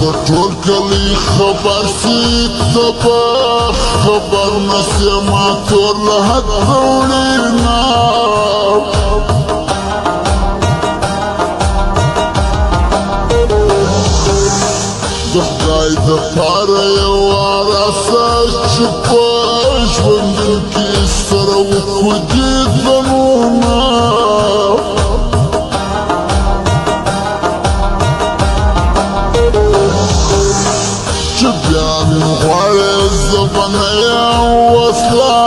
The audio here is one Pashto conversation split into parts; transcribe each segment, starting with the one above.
د ټول کلی خبر سي تباخ خبر نسي ما ټول له حد وړينا د خدای د پاره یو راسه چې په ژوند کې سره وکړو دیدنونه چې بیا مې غواړې زه به نه یم وسله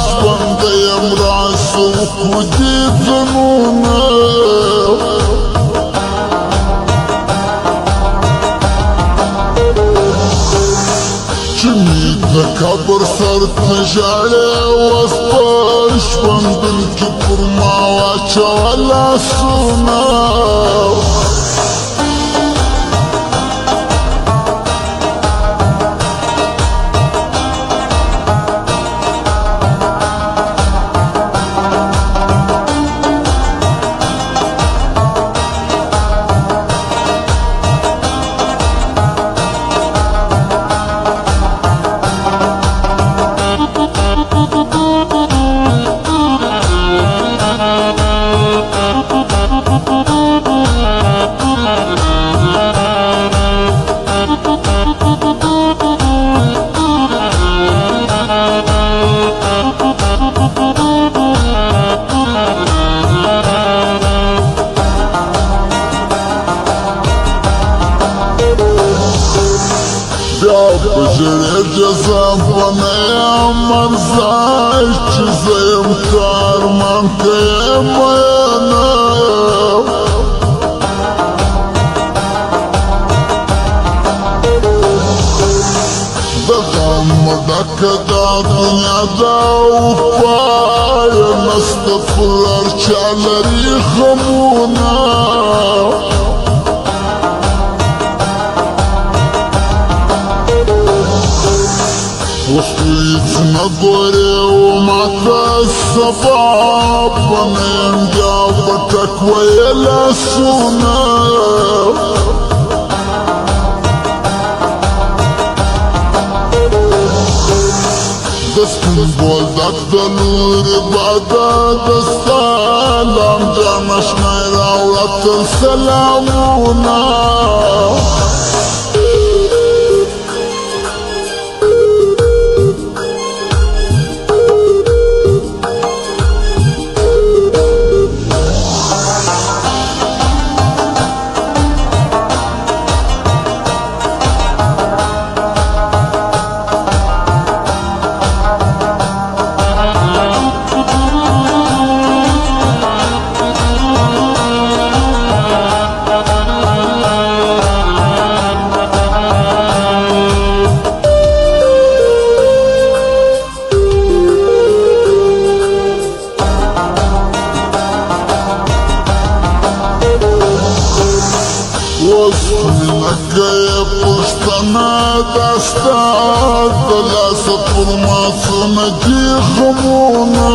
ژوند یم راسه وکړو دیدنونه د قبر سر ته ژاړې اوس په ژوندون کې پر ما واچوه لاسونه بجري جزام وانا مرزاي چې زه یم کارمان که یم وینا د غم ډکه دا دنیا ده او پایه نسته پر هر چا لري غمونه اوس هیڅ نه ګورې وماته سبا به نه یم بیا به ټک ویې لاسونه د سپین بولدک د لورې باده د سلام جان اشنای راوړه تل سلامونه مینه‌ګۍ پښتنه دا ستا د لاسه پر ما څونه دي غمونه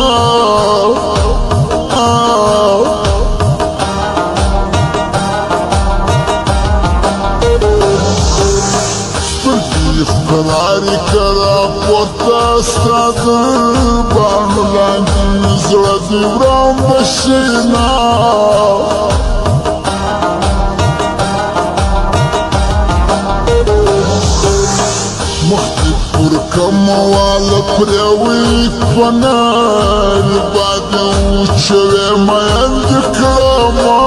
سترګې ښکلارې که راپورته ستا د باڼو لاندې زړه دې ورانده شي نه مخکې پر کمواله پرېوي پنار باندې وچوې میندې کړمه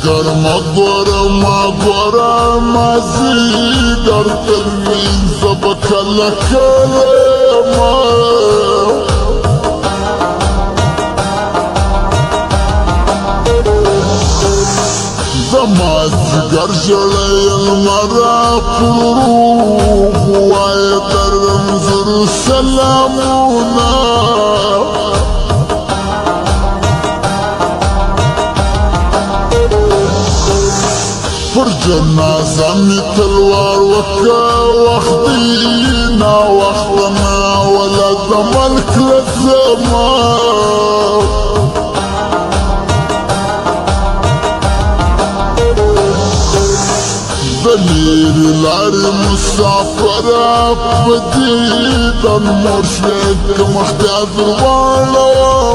ذكر ما ضر ما زيدر تلمين زبك الكلمة زما زقر جلي المرا فروح ويدر انزر سلامونا فرجنا زمت الوار وكا واخدينا واخدنا ولا دملك للزمان دليل العري مسافرة بديدا مرشد محتاج الوالوان